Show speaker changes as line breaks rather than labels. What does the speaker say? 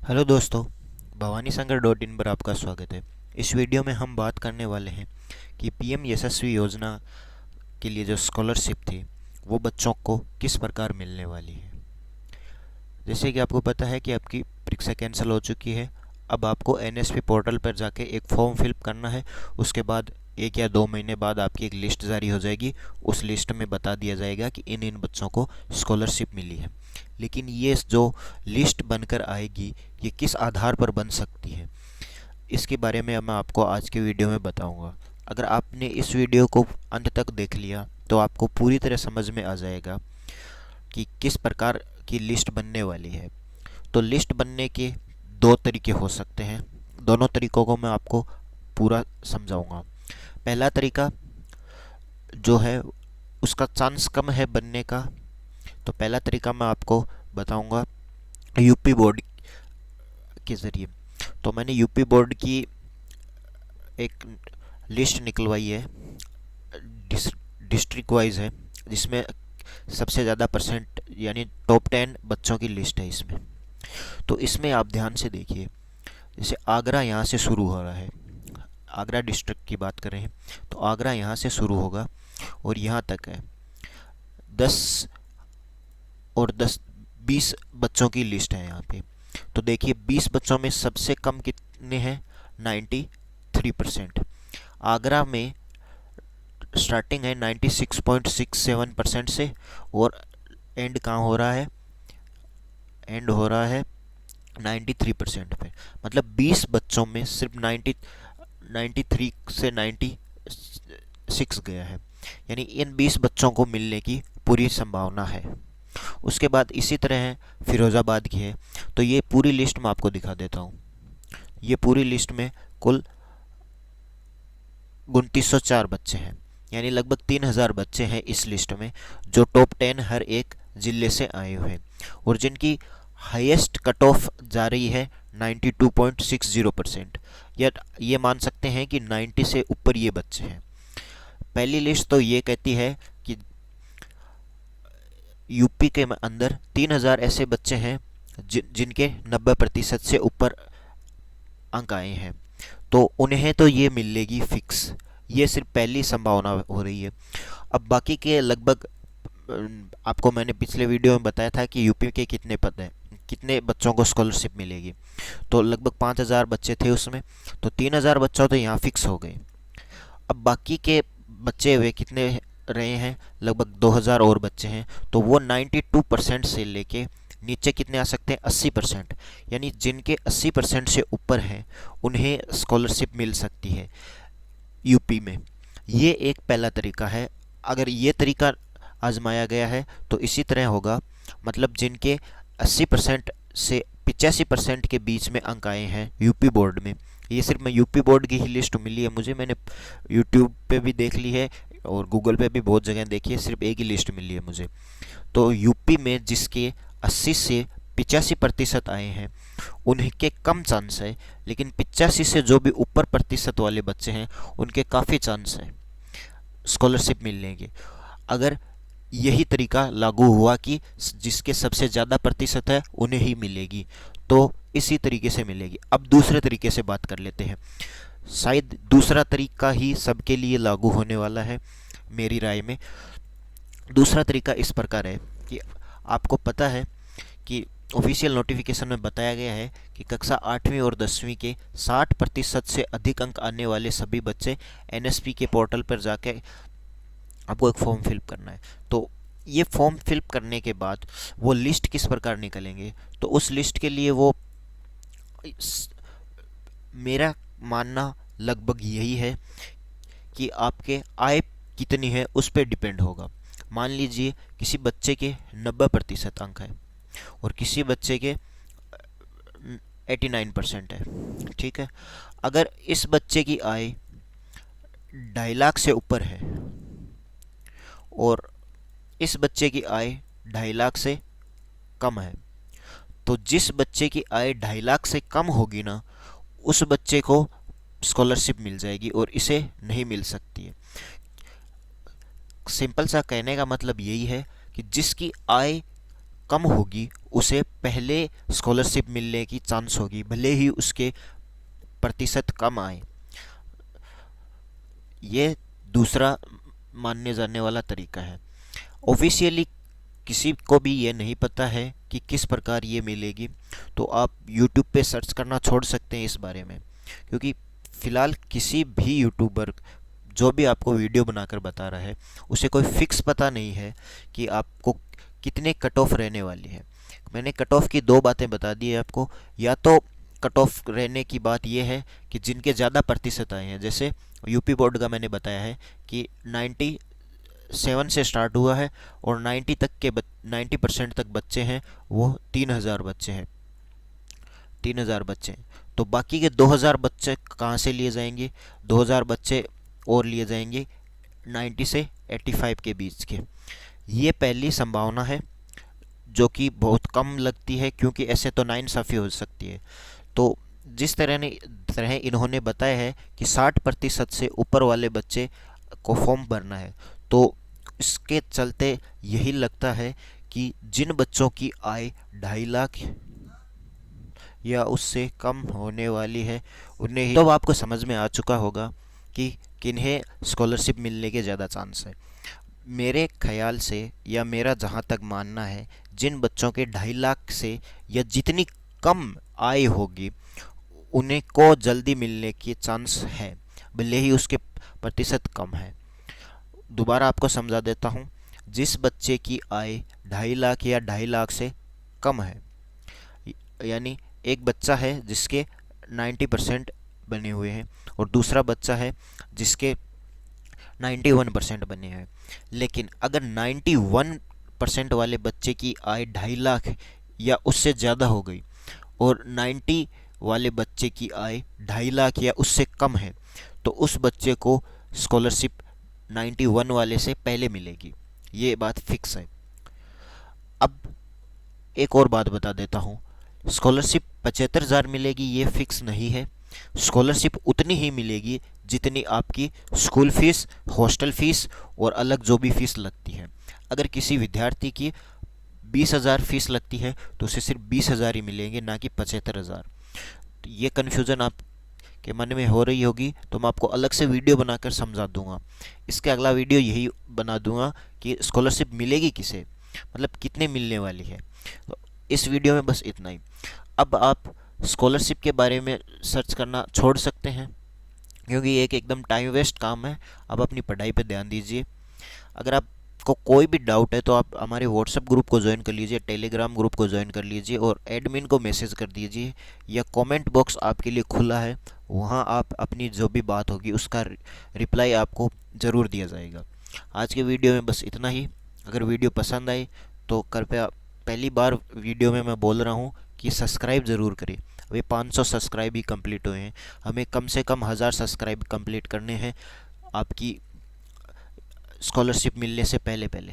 Hello दोस्तों, भवानी संगर dot in पर आपका स्वागत है। इस वीडियो में हम बात करने वाले हैं कि पीएम यशस्वी योजना के लिए जो स्कॉलरशिप थी वो बच्चों को किस प्रकार मिलने वाली है। जैसे कि आपको पता है कि आपकी परीक्षा कैंसिल हो चुकी है। अब आपको एनएसपी पोर्टल पर जाके एक फॉर्म फिलअप करना है। उसके बाद 1 या 2 महीने बाद आपकी एक लिस्ट जारी हो जाएगी। उस लिस्ट में बता दिया जाएगा कि इन इन बच्चों को स्कॉलरशिप मिली है। लेकिन ये जो लिस्ट बनकर आएगी ये किस आधार पर बन सकती है, इसके बारे में मैं आपको आज के वीडियो में बताऊंगा। अगर आपने इस वीडियो को अंत तक देख लिया तो आपको पूरी तरह समझ में आ जाएगा कि किस प्रकार की लिस्ट बनने वाली है। तो लिस्ट बनने के दो तरीके हो सकते हैं। दोनों तरीकों को मैं आपको पूरा समझाऊंगा। पहला तरीका जो है उसका चांस कम है बनने का। तो पहला तरीका मैं आपको बताऊंगा यूपी बोर्ड के ज़रिए। तो मैंने यूपी बोर्ड की एक लिस्ट निकलवाई है, डिस्ट्रिक्ट वाइज है, जिसमें सबसे ज़्यादा परसेंट यानी टॉप 10 बच्चों की लिस्ट है इसमें। तो इसमें आप ध्यान से देखिए, जैसे आगरा यहाँ से शुरू हो रहा है। आगरा डिस्ट्रिक्ट की बात करें तो आगरा यहाँ से शुरू होगा और यहाँ तक है। 10 और 10 20 बच्चों की लिस्ट है यहाँ पे। तो देखिए 20 बच्चों में सबसे कम कितने हैं? 93%। आगरा में स्टार्टिंग है 96.67% से और एंड कहाँ हो रहा है? एंड हो रहा है 93% पे। मतलब 20 बच्चों में सिर्फ 93 से 96 गया है। यानी इन 20 बच्चों को मिलने की पूरी संभावना है। उसके बाद इसी तरह है फिरोज़ाबाद की है। तो ये पूरी लिस्ट मैं आपको दिखा देता हूँ। ये पूरी लिस्ट में कुल 2904 बच्चे हैं, यानी लगभग 3000 बच्चे हैं इस लिस्ट में, जो टॉप 10 हर एक ज़िले से आए हुए हैं और जिनकी हाईएस्ट कट ऑफ जा रही है 92.60%। या ये मान सकते हैं कि 90 से ऊपर ये बच्चे हैं। पहली लिस्ट तो ये कहती है कि यूपी के अंदर 3000 ऐसे बच्चे हैं जिनके 90% से ऊपर अंक आए हैं, तो उन्हें तो ये मिलेगी फिक्स। ये सिर्फ पहली संभावना हो रही है। अब बाकी के लगभग आपको मैंने पिछले वीडियो में बताया था कि यूपी के कितने पद हैं, कितने बच्चों को स्कॉलरशिप मिलेगी। तो लगभग 5000 बच्चे थे उसमें, तो 3000 बच्चों तो यहाँ फिक्स हो गए। अब बाकी के बच्चे हुए कितने रहे हैं? लगभग 2000 और बच्चे हैं। तो वो 92% से लेके नीचे कितने आ सकते हैं? 80%। यानी जिनके 80% से ऊपर हैं उन्हें स्कॉलरशिप मिल सकती है यूपी में। ये एक पहला तरीका है। अगर ये तरीका आजमाया गया है तो इसी तरह होगा। मतलब जिनके 80% से 85% के बीच में अंक आए हैं यूपी बोर्ड में। ये सिर्फ मैं यूपी बोर्ड की ही लिस्ट मिली है मुझे, मैंने यूट्यूब पे भी देख ली है और गूगल पे भी बहुत जगह देखी है, सिर्फ एक ही लिस्ट मिली है मुझे। तो यूपी में जिसके 80 से 85% आए हैं उनके कम चांस है, लेकिन 85 से जो भी ऊपर प्रतिशत वाले बच्चे हैं उनके काफ़ी चांस है स्कॉलरशिप मिलने के। अगर यही तरीका लागू हुआ कि जिसके सबसे ज़्यादा प्रतिशत है उन्हें ही मिलेगी, तो इसी तरीके से मिलेगी। अब दूसरे तरीके से बात कर लेते हैं। शायद दूसरा तरीका ही सबके लिए लागू होने वाला है मेरी राय में। दूसरा तरीका इस प्रकार है कि आपको पता है कि ऑफिशियल नोटिफिकेशन में बताया गया है कि कक्षा 8वीं और 10वीं के 60% से अधिक अंक आने वाले सभी बच्चे एनएसपी के पोर्टल पर जाके आपको एक फॉर्म फिलअप करना है। तो ये फॉर्म फिलअप करने के बाद वो लिस्ट किस प्रकार निकलेंगे, तो उस लिस्ट के लिए वो मेरा मानना लगभग यही है कि आपके आय कितनी है उस पर डिपेंड होगा। मान लीजिए किसी बच्चे के 90% अंक है और किसी बच्चे के 89% है, ठीक है। अगर इस बच्चे की आय 2.5 लाख से ऊपर है और इस बच्चे की आय 2.5 लाख से कम है, तो जिस बच्चे की आय 2.5 लाख से कम होगी ना, उस बच्चे को स्कॉलरशिप मिल जाएगी और इसे नहीं मिल सकती है। सिंपल सा कहने का मतलब यही है कि जिसकी आय कम होगी उसे पहले स्कॉलरशिप मिलने की चांस होगी, भले ही उसके प्रतिशत कम आए। ये दूसरा मानने जाने वाला तरीका है। ऑफिशियली किसी को भी ये नहीं पता है कि किस प्रकार ये मिलेगी, तो आप यूट्यूब पे सर्च करना छोड़ सकते हैं इस बारे में, क्योंकि फ़िलहाल किसी भी यूट्यूबर जो भी आपको वीडियो बनाकर बता रहा है उसे कोई फिक्स पता नहीं है कि आपको कितने कट ऑफ रहने वाली है। मैंने कट ऑफ की दो बातें बता दी है आपको। या तो कट ऑफ रहने की बात यह है कि जिनके ज़्यादा प्रतिशत आए हैं, जैसे यूपी बोर्ड का मैंने बताया है कि 97 से स्टार्ट हुआ है और 90% तक बच्चे हैं, वो 3000 बच्चे हैं। 3000 बच्चे हैं, तो बाकी के 2000 बच्चे कहाँ से लिए जाएंगे? 2000 बच्चे और लिए जाएंगे 90 से 85 के बीच के। ये पहली संभावना है जो कि बहुत कम लगती है, क्योंकि ऐसे तो नाइंसाफ़ी हो सकती है। तो जिस तरह इन्होंने बताया है कि 60% से ऊपर वाले बच्चे को फॉर्म भरना है, तो इसके चलते यही लगता है कि जिन बच्चों की आय 2.5 लाख या उससे कम होने वाली है उन्हें ही, तो आपको समझ में आ चुका होगा कि किन्हें स्कॉलरशिप मिलने के ज़्यादा चांस है। मेरे ख्याल से या मेरा जहाँ तक मानना है, जिन बच्चों के 2.5 लाख से या जितनी कम आय होगी उन्हें को जल्दी मिलने की चांस है, भले ही उसके प्रतिशत कम है। दोबारा आपको समझा देता हूँ। जिस बच्चे की आय 2.5 लाख या 2.5 लाख से कम है, यानी एक बच्चा है जिसके 90% बने हुए हैं और दूसरा बच्चा है जिसके 91% बने हैं, लेकिन अगर 91% वाले बच्चे की आय 2.5 लाख या उससे ज़्यादा हो गई और 90 वाले बच्चे की आय 2.5 लाख या उससे कम है, तो उस बच्चे को स्कॉलरशिप 91 वाले से पहले मिलेगी। ये बात फिक्स है। अब एक और बात बता देता हूँ, स्कॉलरशिप 75,000 मिलेगी ये फिक्स नहीं है। स्कॉलरशिप उतनी ही मिलेगी जितनी आपकी स्कूल फीस, हॉस्टल फीस और अलग जो भी फीस लगती है। अगर किसी विद्यार्थी की 20,000 फीस लगती है तो उसे सिर्फ 20,000 ही मिलेंगे, ना कि 75,000। तो ये कन्फ्यूज़न आप के मन में हो रही होगी, तो मैं आपको अलग से वीडियो बनाकर समझा दूंगा। इसके अगला वीडियो यही बना दूंगा कि स्कॉलरशिप मिलेगी किसे, मतलब कितने मिलने वाली है। तो इस वीडियो में बस इतना ही। अब आप स्कॉलरशिप के बारे में सर्च करना छोड़ सकते हैं, क्योंकि ये एक एकदम टाइम वेस्ट काम है। आप अपनी पढ़ाई पे ध्यान दीजिए। अगर आपको कोई भी डाउट है तो आप हमारे व्हाट्सएप ग्रुप को ज्वाइन कर लीजिए, टेलीग्राम ग्रुप को ज्वाइन कर लीजिए और एडमिन को मैसेज कर दीजिए, या कमेंट बॉक्स आपके लिए खुला है, वहाँ आप अपनी जो भी बात होगी उसका रिप्लाई आपको ज़रूर दिया जाएगा। आज के वीडियो में बस इतना ही। अगर वीडियो पसंद आए तो कृपया, पहली बार वीडियो में मैं बोल रहा हूँ कि सब्सक्राइब ज़रूर करें। अभी 500 सब्सक्राइब ही कंप्लीट हुए हैं, हमें कम से कम 1000 सब्सक्राइब कंप्लीट करने हैं आपकी स्कॉलरशिप मिलने से पहले पहले।